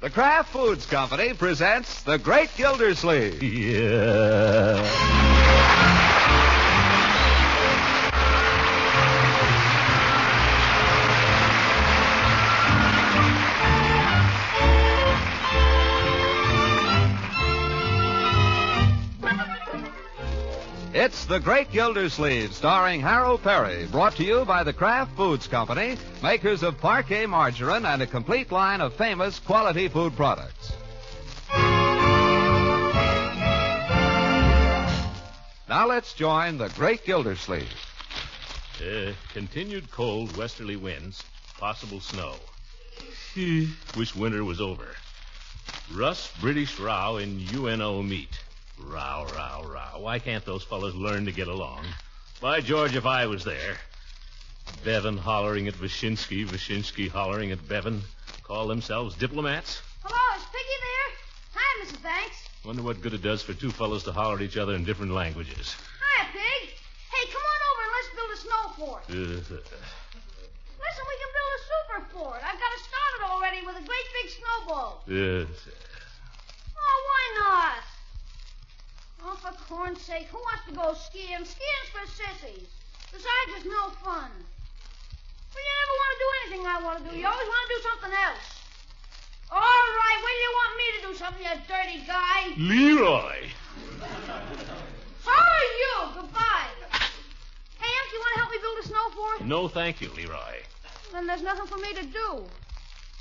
The Kraft Foods Company presents The Great Gildersleeve. Yeah. It's The Great Gildersleeve, starring Harold Perry, brought to you by the Kraft Foods Company, makers of Parquet margarine and a complete line of famous quality food products. Now let's join The Great Gildersleeve. Continued cold westerly winds, possible snow. Wish winter was over. Russ-British row in UNO meet. Row, row, row. Why can't those fellas learn to get along? By George, if I was there. Bevan hollering at Wyszynski, Wyszynski hollering at Bevan. Call themselves diplomats? Hello, is Piggy there? Hi, Mrs. Banks. Wonder what good it does for two fellas to holler at each other in different languages. Hi, Pig. Hey, come on over and let's build a snow fort. Listen, we can build a super fort. I've got it started already with a great big snowball. Oh, why not? Oh, for corn's sake, who wants to go skiing? Skiing's for sissies. Besides, it's no fun. Well, you never want to do anything I want to do. You always want to do something else. All right, when do you want me to do something, you dirty guy? Leroy! So are you. Goodbye. Hey, Unc, you want to help me build a snow fort? No, thank you, Leroy. Then there's nothing for me to do.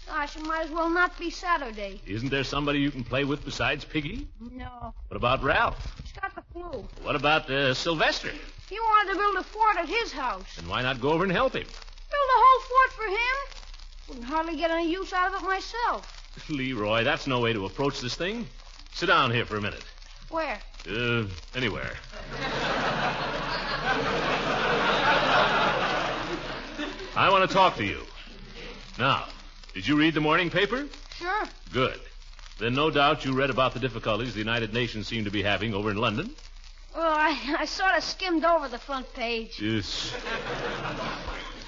Gosh, it might as well not be Saturday. Isn't there somebody you can play with besides Piggy? No. What about Ralph? He's got the flu. What about Sylvester? He wanted to build a fort at his house. And why not go over and help him? Build a whole fort for him? Wouldn't hardly get any use out of it myself. Leroy, that's no way to approach this thing. Sit down here for a minute. Where? Anywhere. I want to talk to you. Now, did you read the morning paper? Sure. Good. Then no doubt you read about the difficulties the United Nations seem to be having over in London. Well, I sort of skimmed over the front page. Yes.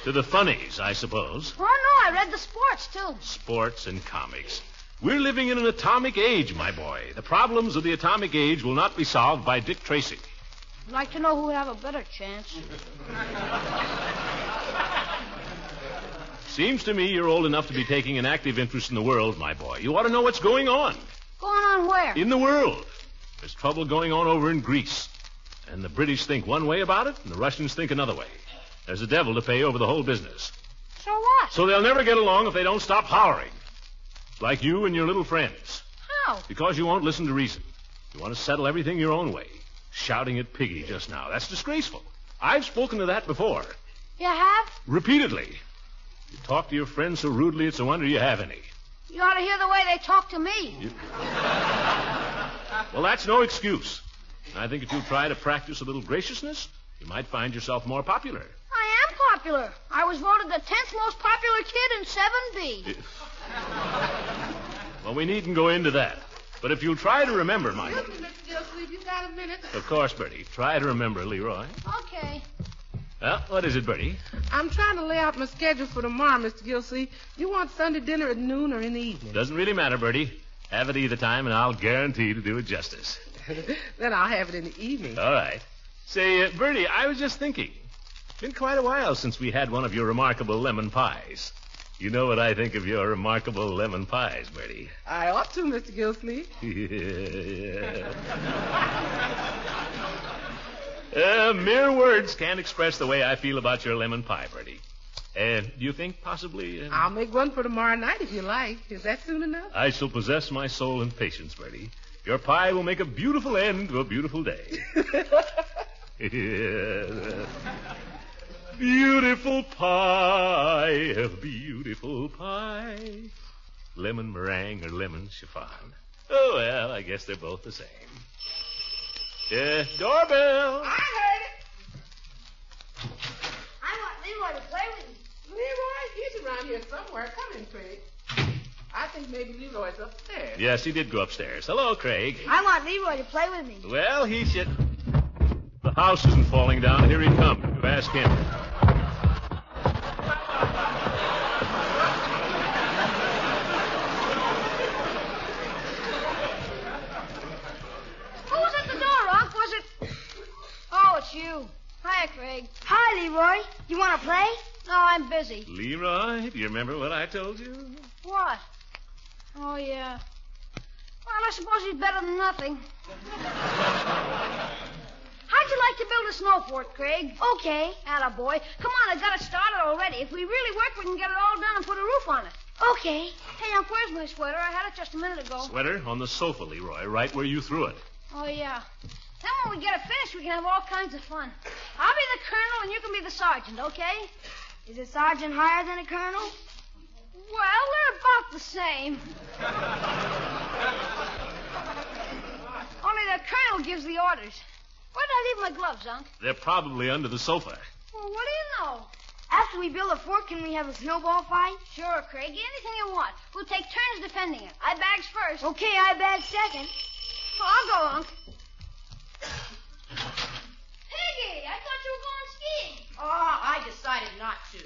To the funnies, I suppose. Oh, no, I read the sports, too. Sports and comics. We're living in an atomic age, my boy. The problems of the atomic age will not be solved by Dick Tracy. I'd like to know who would have a better chance. Seems to me you're old enough to be taking an active interest in the world, my boy. You ought to know what's going on. Going on where? In the world. There's trouble going on over in Greece. And the British think one way about it, and the Russians think another way. There's a devil to pay over the whole business. So what? So they'll never get along if they don't stop hollering. Like you and your little friends. How? Because you won't listen to reason. You want to settle everything your own way. Shouting at Piggy just now. That's disgraceful. I've spoken to that before. You have? Repeatedly. You talk to your friends so rudely, it's a wonder you have any. You ought to hear the way they talk to me. Well, that's no excuse. I think if you try to practice a little graciousness, you might find yourself more popular. I am popular. I was voted the 10th most popular kid in 7B. Well, we needn't go into that. But if you'll try to remember, my... Look, Mr. Gildersleeve, you got a minute? Of course, Bertie. Try to remember, Leroy. Okay. Well, what is it, Bertie? I'm trying to lay out my schedule for tomorrow, Mr. Gildersleeve. You want Sunday dinner at noon or in the evening? Doesn't really matter, Bertie. Have it either time, and I'll guarantee to do it justice. Then I'll have it in the evening. All right. Say, Bertie, I was just thinking. Been quite a while since we had one of your remarkable lemon pies. You know what I think of your remarkable lemon pies, Bertie. I ought to, Mr. Gildersleeve. Mere words can't express the way I feel about your lemon pie, Bertie. Do you think possibly... I'll make one for tomorrow night if you like. Is that soon enough? I shall possess my soul and patience, Bertie. Your pie will make a beautiful end to a beautiful day. Beautiful pie, beautiful pie. Lemon meringue or lemon chiffon. Oh, well, I guess they're both the same. Doorbell. I heard it. I want Leroy to play with me. Leroy, he's around here somewhere. Come in, Craig. I think maybe Leroy's upstairs. Yes, he did go upstairs. Hello, Craig. I want Leroy to play with me. Well, he should... The house isn't falling down. Here he comes. You ask him. You want to play? No, I'm busy. Leroy, do you remember what I told you? What? Oh, yeah. Well, I suppose he's better than nothing. How'd you like to build a snow fort, Craig? Okay. Attaboy. Come on, I've got it started already. If we really work, we can get it all done and put a roof on it. Okay. Hey, Unc, where's my sweater? I had it just a minute ago. Sweater on the sofa, Leroy, right where you threw it. Oh, yeah. Then when we get it finished, we can have all kinds of fun. I'll be the colonel and you can be the sergeant, okay? Is a sergeant higher than a colonel? Well, they're about the same. Only the colonel gives the orders. Where did I leave my gloves, Unc? They're probably under the sofa. Well, what do you know? After we build a fort, can we have a snowball fight? Sure, Craigie. Anything you want. We'll take turns defending it. I bags first. Okay, I bags second. Well, I'll go, Unc. Piggy, I thought you were going skiing. Oh, I decided not to.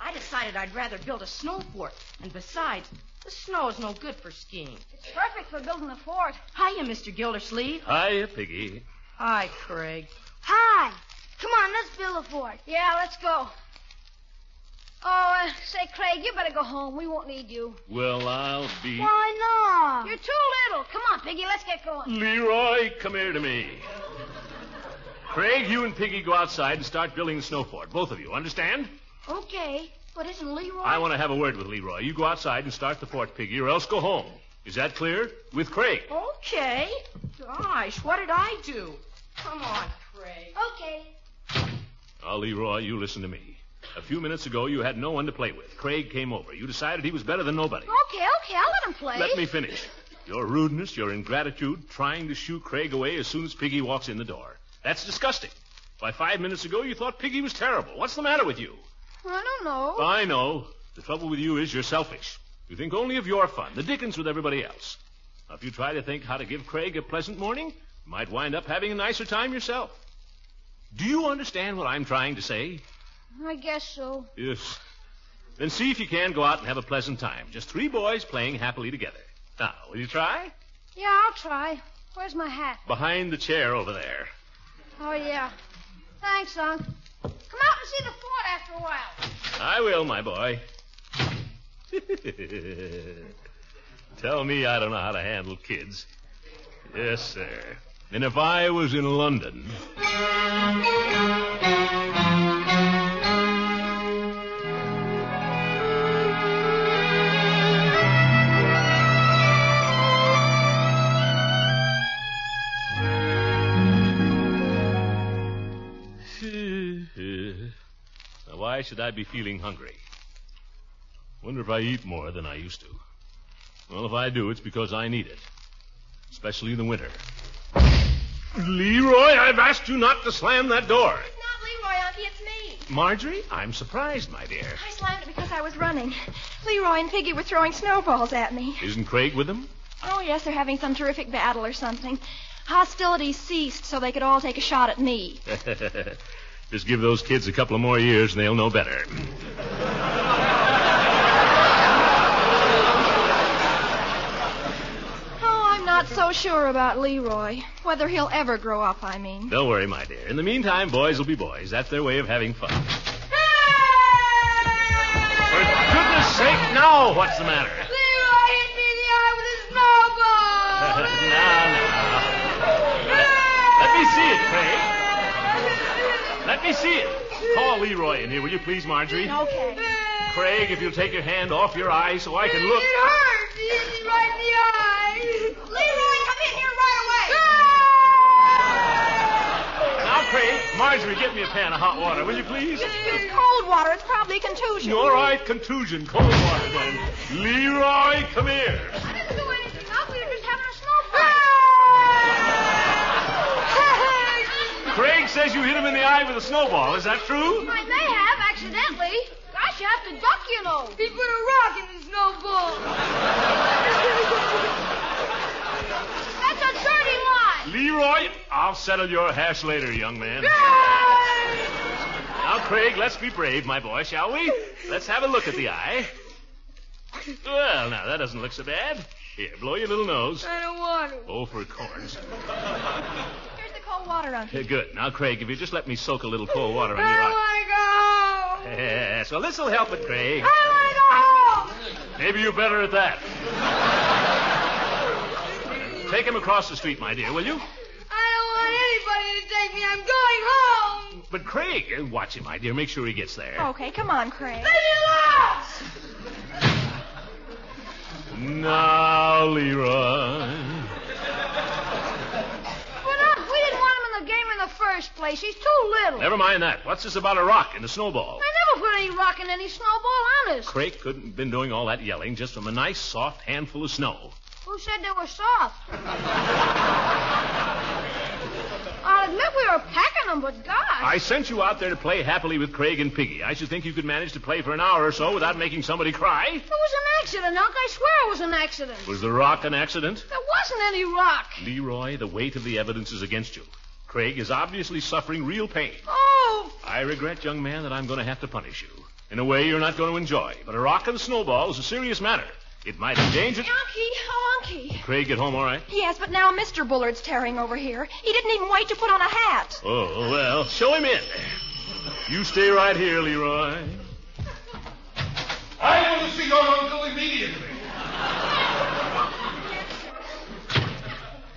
I decided I'd rather build a snow fort. And besides, the snow is no good for skiing. It's perfect for building a fort. Hiya, Mr. Gildersleeve. Hiya, Piggy. Hi, Craig. Hi. Come on, let's build a fort. Yeah, let's go. Oh, say, Craig, you better go home. We won't need you. Well, I'll be... Why not? You're too little. Come on, Piggy, let's get going. Leroy, come here to me. Craig, you and Piggy go outside and start building the snow fort. Both of you, understand? Okay, but isn't Leroy... I want to have a word with Leroy. You go outside and start the fort, Piggy, or else go home. Is that clear? With Craig. Okay. Gosh, what did I do? Come on, Craig. Okay. Now, Leroy, you listen to me. A few minutes ago, you had no one to play with. Craig came over. You decided he was better than nobody. Okay, I'll let him play. Let me finish. Your rudeness, your ingratitude, trying to shoo Craig away as soon as Piggy walks in the door. That's disgusting. Why, 5 minutes ago, you thought Piggy was terrible. What's the matter with you? I don't know. I know. The trouble with you is you're selfish. You think only of your fun. The dickens with everybody else. Now, if you try to think how to give Craig a pleasant morning, you might wind up having a nicer time yourself. Do you understand what I'm trying to say? I guess so. Yes. Then see if you can go out and have a pleasant time. Just 3 boys playing happily together. Now, will you try? Yeah, I'll try. Where's my hat? Behind the chair over there. Oh, yeah. Thanks, Unc. Come out and see the fort after a while. I will, my boy. Tell me I don't know how to handle kids. Yes, sir. And if I was in London... Now, why should I be feeling hungry? Wonder if I eat more than I used to. Well, if I do, it's because I need it. Especially in the winter. Leroy, I've asked you not to slam that door. It's not Leroy, Auntie, it's me. Marjorie, I'm surprised, my dear. I slammed it because I was running. Leroy and Piggy were throwing snowballs at me. Isn't Craig with them? Oh, yes, they're having some terrific battle or something. Hostilities ceased so they could all take a shot at me. Just give those kids a couple of more years and they'll know better. Not so sure about Leroy. Whether he'll ever grow up, I mean. Don't worry, my dear. In the meantime, boys will be boys. That's their way of having fun. Hey! For goodness sake, now, what's the matter? Leroy hit me in the eye with a snowball! Now. Let me see it, Craig. Let me see it. Call Leroy in here, will you please, Marjorie? Okay. Craig, if you'll take your hand off your eye so I can look... It hurts. He hit me right in the eye. Leroy, come in here right away. Now, Craig, Marjorie, get me a pan of hot water, will you please? It's cold water. It's probably contusion. All right, contusion. Cold water, then. Leroy, come here. I didn't do anything, Unc. We were just having a snow fight. Craig says you hit him in the eye with a snowball. Is that true? I may have, accidentally. Gosh, you have to duck, you know. He put a rock in the snowball. That's a dirty lie. Leroy, I'll settle your hash later, young man. Now, Craig, let's be brave, my boy, shall we? Let's have a look at the eye. Well, now, that doesn't look so bad. Here, blow your little nose. I don't want to. Oh, for corns. Here's the cold water, Uncle. Good. Now, Craig, if you just let me soak a little cold water on your eye. I don't want to Yes, well, this'll help it, Craig. I want to go home. Maybe you're better at that. Take him across the street, my dear, will you? I don't want anybody to take me. I'm going home. But Craig, watch him, my dear. Make sure he gets there. Okay, come on, Craig. Leave me alone. Now, Leroy. We didn't want him in the game in the first place. He's too little. Never mind that. What's this about a rock in a snowball? I never put any rock in any snowball, honest. Craig couldn't have been doing all that yelling just from a nice, soft handful of snow. Who said they were soft? I'll admit we were packing them, but gosh. I sent you out there to play happily with Craig and Piggy. I should think you could manage to play for an hour or so without making somebody cry. It was an accident, Unc. I swear it was an accident. Was the rock an accident? There wasn't any rock. Leroy, the weight of the evidence is against you. Craig is obviously suffering real pain. Oh. I regret, young man, that I'm going to have to punish you. In a way you're not going to enjoy. But a rock and a snowball is a serious matter. It might endanger... Unky. Craig get home all right? Yes, but now Mr. Bullard's tearing over here. He didn't even wait to put on a hat. Oh, well, show him in. You stay right here, Leroy. I want to see your uncle immediately.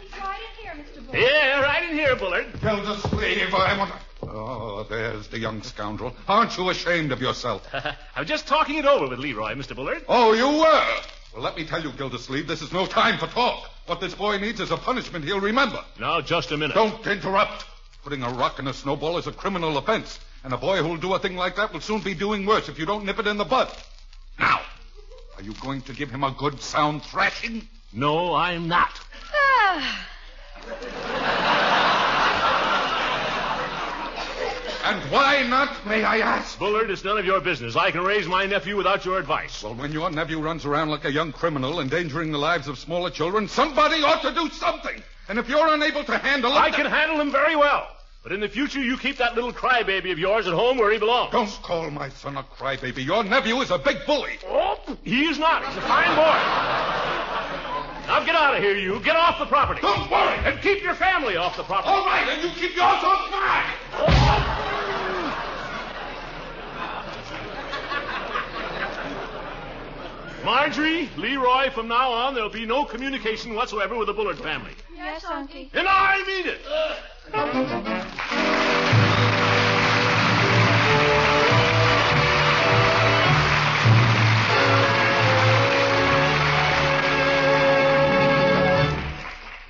He's right in here, Mr. Bullard. Yeah, right in here, Bullard. Gildersleeve, I want to... Oh, there's the young scoundrel. Aren't you ashamed of yourself? I'm just talking it over with Leroy, Mr. Bullard. Oh, you were? Well, let me tell you, Gildersleeve, this is no time for talk. What this boy needs is a punishment he'll remember. Now, just a minute. Don't interrupt. Putting a rock in a snowball is a criminal offense. And a boy who'll do a thing like that will soon be doing worse if you don't nip it in the bud. Now, are you going to give him a good, sound thrashing? No, I'm not. And why not, may I ask? Bullard, it's none of your business. I can raise my nephew without your advice. Well, when your nephew runs around like a young criminal, endangering the lives of smaller children, somebody ought to do something. And if you're unable to handle it... I can handle him very well. But in the future, you keep that little crybaby of yours at home where he belongs. Don't call my son a crybaby. Your nephew is a big bully. Oh, he is not. He's a fine boy. Now get out of here, you. Get off the property. Don't worry. And keep your family off the property. All right, and you keep yours off mine. Marjorie, Leroy, from now on, there'll be no communication whatsoever with the Bullard family. Yes, Unky. And I mean it.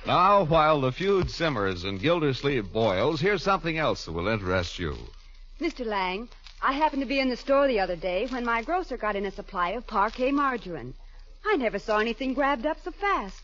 Now, while the feud simmers and Gildersleeve boils, here's something else that will interest you. Mr. Lang, I happened to be in the store the other day when my grocer got in a supply of parquet margarine. I never saw anything grabbed up so fast.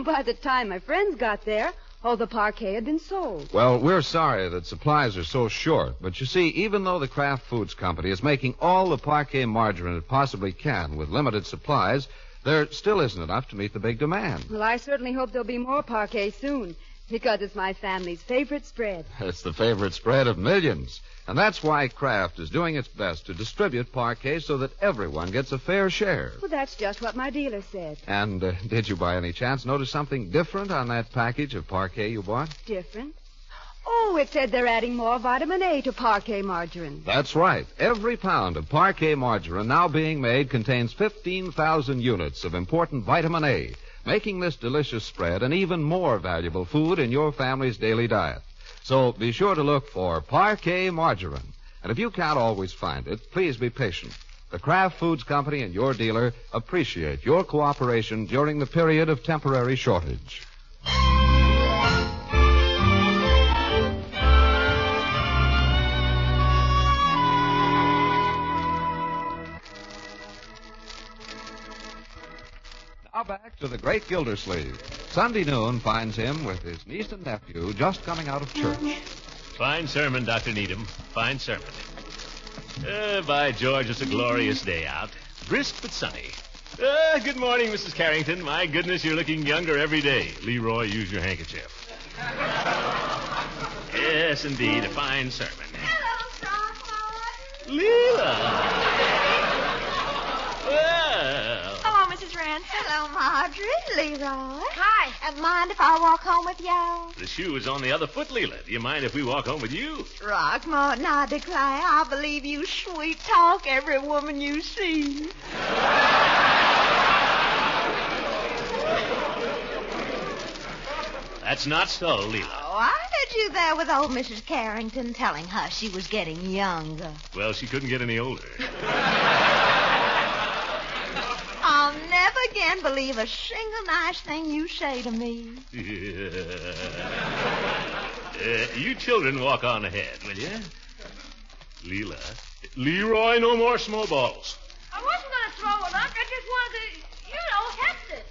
By the time my friends got there, all the parquet had been sold. Well, we're sorry that supplies are so short, but you see, even though the Kraft Foods Company is making all the parquet margarine it possibly can with limited supplies, there still isn't enough to meet the big demand. Well, I certainly hope there'll be more parquet soon, because it's my family's favorite spread. It's the favorite spread of millions. And that's why Kraft is doing its best to distribute parquet so that everyone gets a fair share. Well, that's just what my dealer said. And did you by any chance notice something different on that package of parquet you bought? Different? Oh, it said they're adding more vitamin A to parquet margarine. That's right. Every pound of parquet margarine now being made contains 15,000 units of important vitamin A, making this delicious spread an even more valuable food in your family's daily diet. So be sure to look for parquet margarine. And if you can't always find it, please be patient. The Kraft Foods Company and your dealer appreciate your cooperation during the period of temporary shortage. Now back to the great Gildersleeve. Sunday noon finds him with his niece and nephew just coming out of church. Fine sermon, Dr. Needham. Fine sermon. By George, it's a glorious day out. Brisk but sunny. Good morning, Mrs. Carrington. My goodness, you're looking younger every day. Leroy, use your handkerchief. Yes, indeed, a fine sermon. Hello, Son. Leela. Well. Hello, Mrs. Wren. Hello, Marjorie. Leroy. Hi. Mind if I walk home with y'all? The shoe is on the other foot, Leela. Do you mind if we walk home with you? Throckmorton, I declare, I believe you sweet talk every woman you see. That's not so, Leela. Oh, I heard you there with old Mrs. Carrington telling her she was getting younger. Well, she couldn't get any older. I'll never again believe a single nice thing you say to me. You children walk on ahead, will you? Leela. Leroy, no more snowballs. I wasn't going to throw it, Unc. I just wanted to, heft it.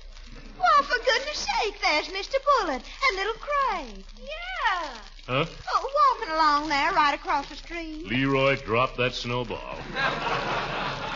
Well, for goodness sake, there's Mr. Bullard and little Craig. Yeah. Huh? Walking along there right across the street. Leroy, drop that snowball.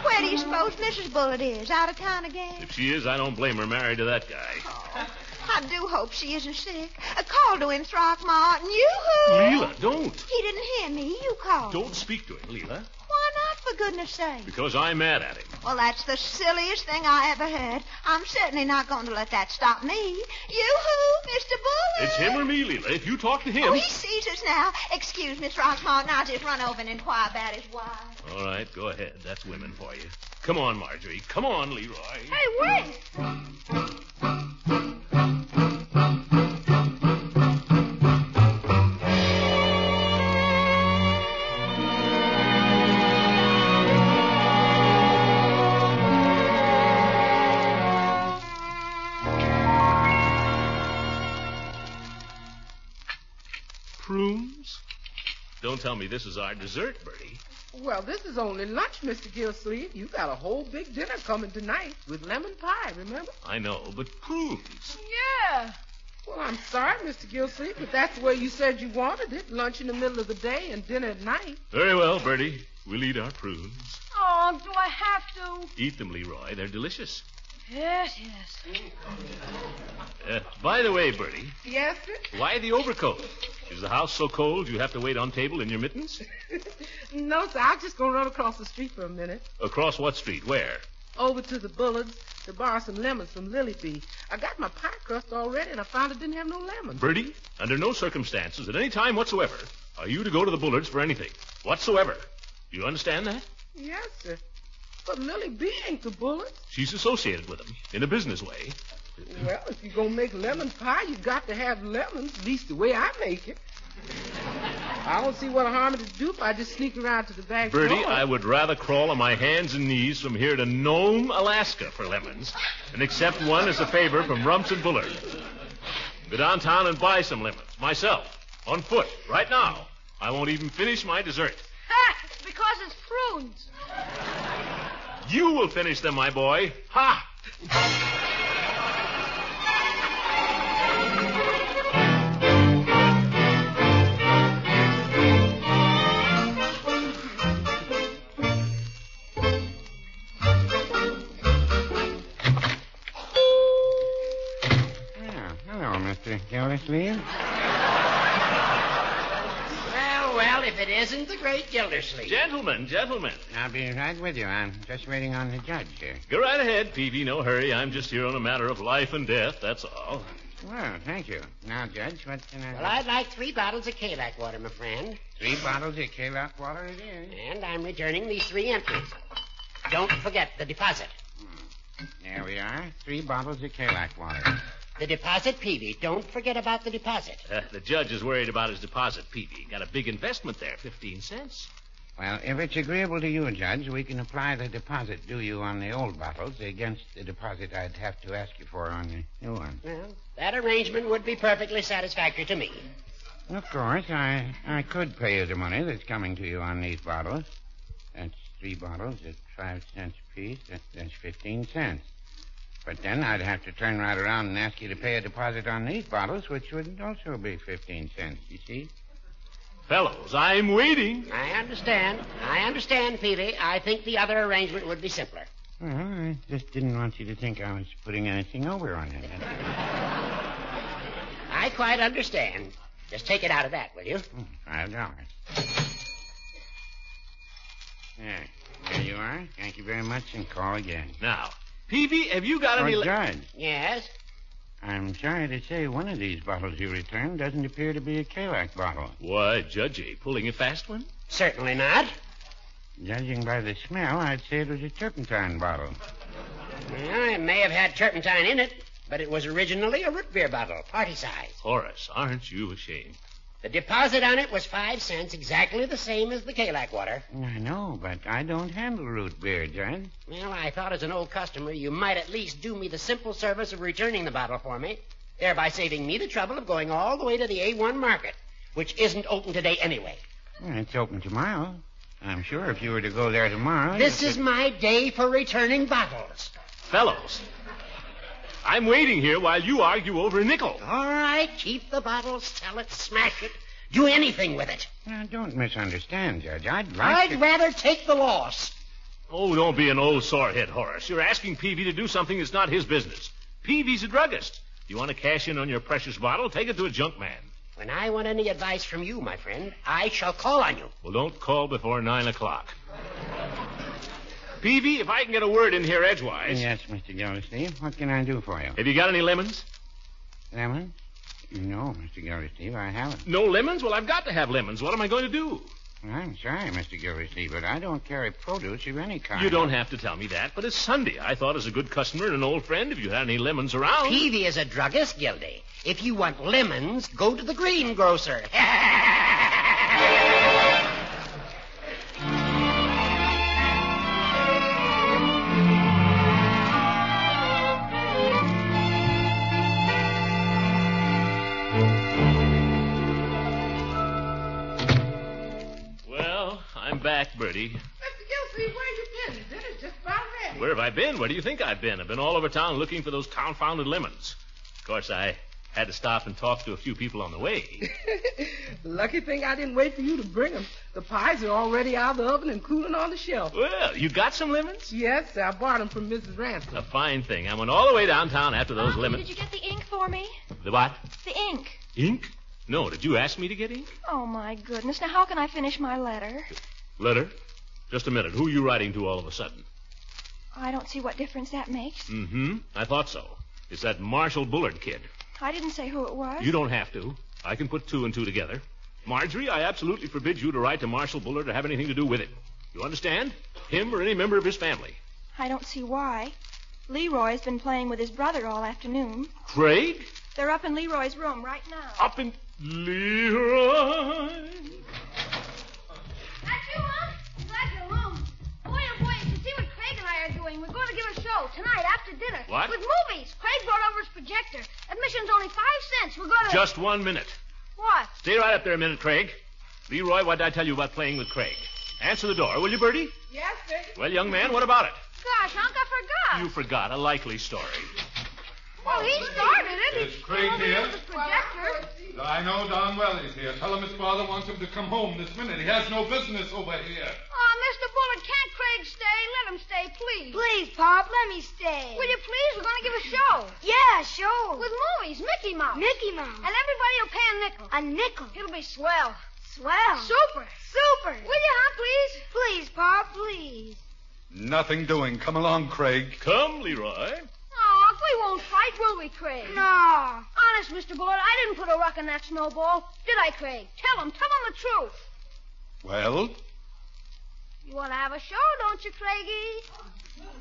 Where do you suppose Mrs. Bullard is? Out of town again? If she is, I don't blame her married to that guy. Oh, I do hope she isn't sick. A call to him, Throckmorton. Yoo-hoo! Leela, don't. He didn't hear me. You called. Don't speak to him, Leela. Why not, for goodness sake? Because I'm mad at him. Well, that's the silliest thing I ever heard. I'm certainly not going to let that stop me. Yoo-hoo, Mr. Bullard. It's him or me, Leela. If you talk to him... Oh, he sees us now. Excuse me, Throckmorton. I'll just run over and inquire about his wife. All right, go ahead. That's women for you. Come on, Marjorie. Come on, Leroy. Hey, wait. Prunes? Don't tell me this is our dessert, Bertie. Well, this is only lunch, Mr. Gildersleeve. You got a whole big dinner coming tonight with lemon pie, remember? I know, but prunes. Yeah. Well, I'm sorry, Mr. Gildersleeve, but that's the way you said you wanted it. Lunch in the middle of the day and dinner at night. Very well, Bertie. We'll eat our prunes. Oh, do I have to? Eat them, Leroy. They're delicious. Yes. By the way, Bertie. Yes, sir? Why the overcoat? Is the house so cold you have to wait on table in your mittens? No, sir. I'm just going to run across the street for a minute. Across what street? Where? Over to the Bullards to borrow some lemons from Lily Bee. I got my pie crust already, and I found it didn't have no lemons. Bertie, under no circumstances, at any time whatsoever, are you to go to the Bullards for anything. Whatsoever. You understand that? Yes, sir. But Lily Bee ain't the Bullards. She's associated with them, in a business way. Well, if you're going to make lemon pie, you got to have lemons, at least the way I make it. I don't see what harm it would do if I just sneak around to the back door. Bertie, I would rather crawl on my hands and knees from here to Nome, Alaska for lemons than accept one as a favor from Rumps and Bullard. Go downtown and buy some lemons, myself, on foot, right now. I won't even finish my dessert. Ha! It's because it's prunes. You will finish them, my boy. Ha! Hello, Mr. Gildersleeve. Well, if it isn't the great Gildersleeve. Gentlemen. I'll be right with you. I'm just waiting on the judge here. Go right ahead, Peavy. No hurry. I'm just here on a matter of life and death, that's all. Well, thank you. Now, Judge, what can I... Well, I'd like 3 bottles of Kalak water, my friend. 3 bottles of Kalak water it is. And I'm returning these 3 entries. Don't forget the deposit. There we are. 3 bottles of Kalak water. The deposit, Peavy. Don't forget about the deposit. The judge is worried about his deposit, Peavy. Got a big investment there, 15 cents. Well, if it's agreeable to you, Judge, we can apply the deposit due you on the old bottles against the deposit I'd have to ask you for on the new one. Well, that arrangement would be perfectly satisfactory to me. Of course, I could pay you the money that's coming to you on these bottles. That's 3 bottles at 5 cents apiece. That's 15 cents. But then I'd have to turn right around and ask you to pay a deposit on these bottles, which would also be 15 cents, you see? Fellows, I'm waiting. I understand, Peavy. I think the other arrangement would be simpler. Well, I just didn't want you to think I was putting anything over on you. I quite understand. Just take it out of that, will you? $5. There you are. Thank you very much, and call again. Now, Peavy, have you got any... Judge, Yes? I'm sorry to say one of these bottles you returned doesn't appear to be a Kalak bottle. Why, Judgey, pulling a fast one? Certainly not. Judging by the smell, I'd say it was a turpentine bottle. Well, it may have had turpentine in it, but it was originally a root beer bottle, party size. Horace, aren't you ashamed? The deposit on it was 5 cents, exactly the same as the Kalak water. I know, but I don't handle root beer, Judge. Well, I thought as an old customer you might at least do me the simple service of returning the bottle for me, thereby saving me the trouble of going all the way to the A1 market, which isn't open today anyway. Well, it's open tomorrow. I'm sure if you were to go there tomorrow... This is my day for returning bottles. Fellows, I'm waiting here while you argue over a nickel. All right, keep the bottles, sell it, smash it, do anything with it. Now, don't misunderstand, Judge. I'd rather take the loss. Oh, don't be an old sorehead, Horace. You're asking Peavy to do something that's not his business. Peavy's a druggist. You want to cash in on your precious bottle, take it to a junk man. When I want any advice from you, my friend, I shall call on you. Well, don't call before 9 o'clock. Peavy, if I can get a word in here edgewise... Yes, Mr. Gildersleeve. What can I do for you? Have you got any lemons? Lemons? No, Mr. Gildersleeve, I haven't. No lemons? Well, I've got to have lemons. What am I going to do? I'm sorry, Mr. Gildersleeve, but I don't carry produce of any kind. You don't have to tell me that, but it's Sunday. I thought as a good customer and an old friend, if you had any lemons around... Peavy is a druggist, Gildy. If you want lemons, go to the greengrocer. I'm back, Bertie. Mr. Gildersleeve, where you been? Dinner's just about ready. Where have I been? Where do you think I've been? I've been all over town looking for those confounded lemons. Of course, I had to stop and talk to a few people on the way. Lucky thing I didn't wait for you to bring them. The pies are already out of the oven and cooling on the shelf. Well, you got some lemons? Yes, I bought them from Mrs. Ransom. A fine thing. I went all the way downtown after those lemons. Did you get the ink for me? The what? The ink. Ink? No, did you ask me to get ink? Oh, my goodness. Now, how can I finish my letter? Letter? Just a minute. Who are you writing to all of a sudden? I don't see what difference that makes. Mm-hmm. I thought so. It's that Marshall Bullard kid. I didn't say who it was. You don't have to. I can put 2 and 2 together. Marjorie, I absolutely forbid you to write to Marshall Bullard or have anything to do with it. You understand? Him or any member of his family. I don't see why. Leroy's been playing with his brother all afternoon. Craig? They're up in Leroy's room right now. Up in... Leroy? That's you, huh? I'm glad you're alone. Boy, oh boy, you should see what Craig and I are doing. We're going to give a show tonight after dinner. What? With movies. Craig brought over his projector. Admission's only 5 cents. We're going to... Just 1 minute. What? Stay right up there a minute, Craig. Leroy, what did I tell you about playing with Craig? Answer the door, will you, Bertie? Yes, baby. Well, young man, what about it? Gosh, Unc, I forgot. You forgot. A likely story. Well, he started it. Is Craig here? His projector. I know darn well he's here. Tell him his father wants him to come home this minute. He has no business over here. Oh, Mr. Bullard, can't Craig stay? Let him stay, please. Please, Pop, let me stay. Will you please? We're going to give a show. Yeah, sure. With movies, Mickey Mouse. Mickey Mouse. And everybody will pay a nickel. A nickel. It'll be swell. Swell. Super. Super. Will you, huh, please? Please, Pop, please. Nothing doing. Come along, Craig. Come, Leroy. Oh, we won't fight, will we, Craig? No. Honest, Mr. Bullard, I didn't put a rock in that snowball. Did I, Craig? Tell him the truth. Well? You want to have a show, don't you, Craigie?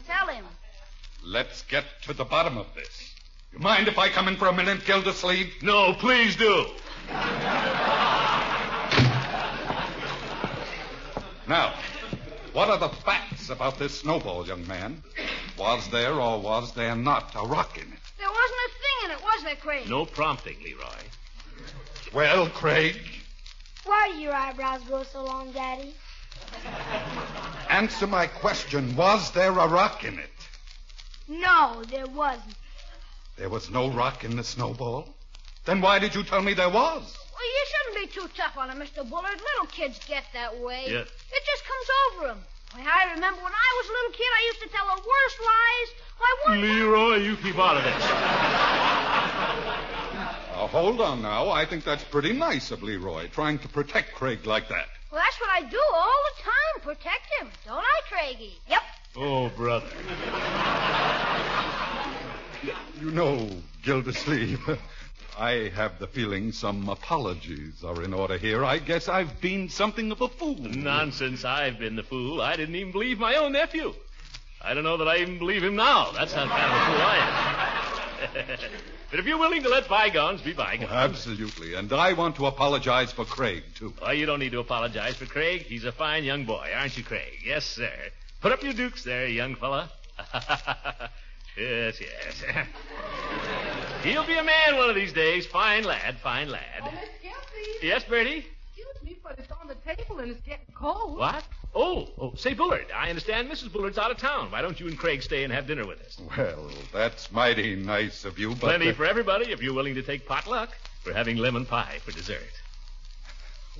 Tell him. Let's get to the bottom of this. You mind if I come in for a minute, Gildersleeve? No, please do. Now, what are the facts about this snowball, young man? Was there or was there not a rock in it? There wasn't a thing in it, was there, Craig? No prompting, Leroy. Well, Craig? Why do your eyebrows go so long, Daddy? Answer my question. Was there a rock in it? No, there wasn't. There was no rock in the snowball? Then why did you tell me there was? Well, you shouldn't be too tough on him, Mr. Bullard. Little kids get that way. Yeah. It just comes over them. Why, I remember when I was a little kid, I used to tell the worst lies. Why, one Leroy, you keep out of this. Hold on now. I think that's pretty nice of Leroy, trying to protect Craig like that. Well, that's what I do all the time, protect him. Don't I, Craigie? Yep. Oh, brother. You know, Gildersleeve, I have the feeling some apologies are in order here. I guess I've been something of a fool. Nonsense. I've been the fool. I didn't even believe my own nephew. I don't know that I even believe him now. That's how kind of a fool I am. But if you're willing to let bygones be bygones. Absolutely. And I want to apologize for Craig, too. Oh, you don't need to apologize for Craig. He's a fine young boy, aren't you, Craig? Yes, sir. Put up your dukes there, young fella. Yes, yes. He'll be a man one of these days. Fine lad, fine lad. Oh, Miss Gildersleeve. Yes, Bertie? Excuse me, but it's on the table and it's getting cold. What? Oh, say, Bullard, I understand Mrs. Bullard's out of town. Why don't you and Craig stay and have dinner with us? Well, that's mighty nice of you, but... Plenty for everybody if you're willing to take potluck. We're having lemon pie for dessert.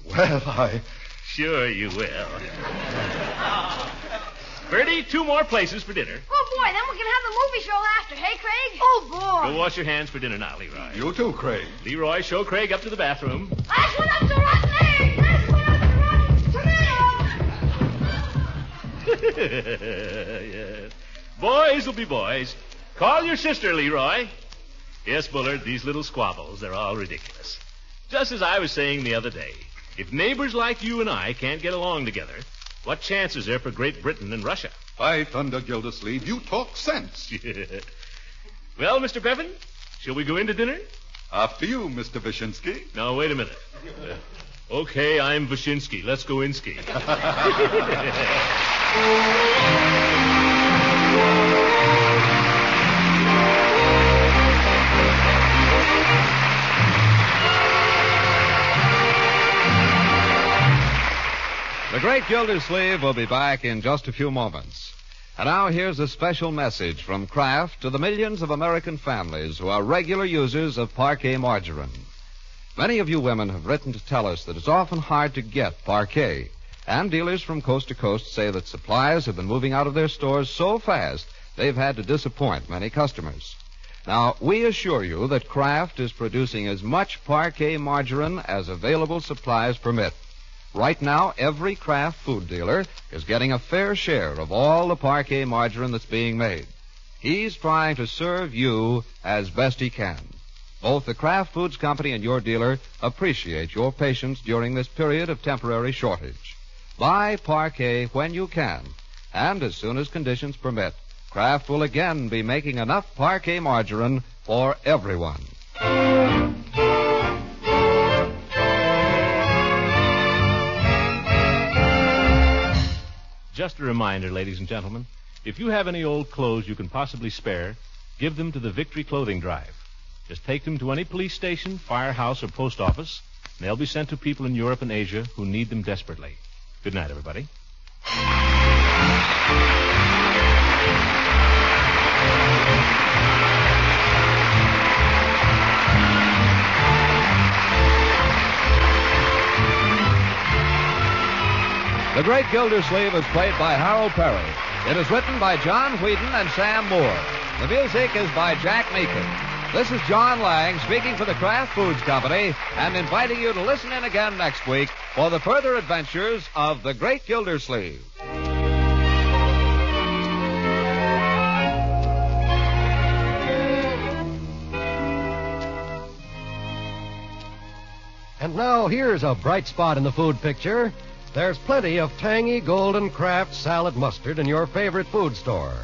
Well, I... Sure you will. Bertie, 2 more places for dinner. Oh, boy, then we can have the movie show after. Hey, Craig? Oh, boy. Go wash your hands for dinner now, Leroy. You too, Craig. Leroy, show Craig up to the bathroom. Last one up to rotten eggs. Last one up to rotten tomatoes. Yes. Boys will be boys. Call your sister, Leroy. Yes, Bullard, these little squabbles, they're all ridiculous. Just as I was saying the other day, if neighbors like you and I can't get along together, what chance is there for Great Britain and Russia? By thunder, Gildersleeve, you talk sense. Well, Mr. Bevan, shall we go into dinner? After you, Mr. Wyszynski. Now, wait a minute. Okay, I'm Wyszynski. Let's go in ski. The great Gildersleeve will be back in just a few moments. And now here's a special message from Kraft to the millions of American families who are regular users of Parquet margarine. Many of you women have written to tell us that it's often hard to get Parquet, and dealers from coast to coast say that supplies have been moving out of their stores so fast they've had to disappoint many customers. Now, we assure you that Kraft is producing as much Parquet margarine as available supplies permit. Right now, every Kraft food dealer is getting a fair share of all the Parquet margarine that's being made. He's trying to serve you as best he can. Both the Kraft Foods Company and your dealer appreciate your patience during this period of temporary shortage. Buy Parquet when you can, and as soon as conditions permit, Kraft will again be making enough Parquet margarine for everyone. Just a reminder, ladies and gentlemen, if you have any old clothes you can possibly spare, give them to the Victory Clothing Drive. Just take them to any police station, firehouse, or post office, and they'll be sent to people in Europe and Asia who need them desperately. Good night, everybody. The Great Gildersleeve is played by Harold Perry. It is written by John Whedon and Sam Moore. The music is by Jack Meakin. This is John Lang speaking for the Kraft Foods Company and inviting you to listen in again next week for the further adventures of the Great Gildersleeve. And now here's a bright spot in the food picture. There's plenty of tangy golden Kraft salad mustard in your favorite food store.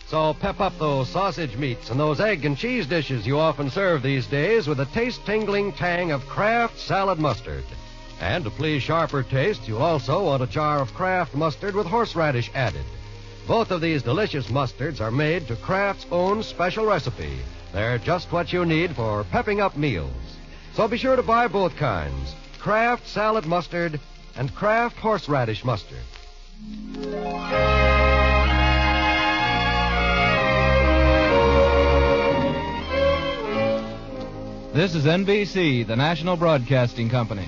So pep up those sausage meats and those egg and cheese dishes you often serve these days with a taste-tingling tang of Kraft salad mustard. And to please sharper taste, you'll also want a jar of Kraft mustard with horseradish added. Both of these delicious mustards are made to Kraft's own special recipe. They're just what you need for pepping up meals. So be sure to buy both kinds, Kraft salad mustard and Kraft horseradish mustard. This is NBC, the National Broadcasting Company.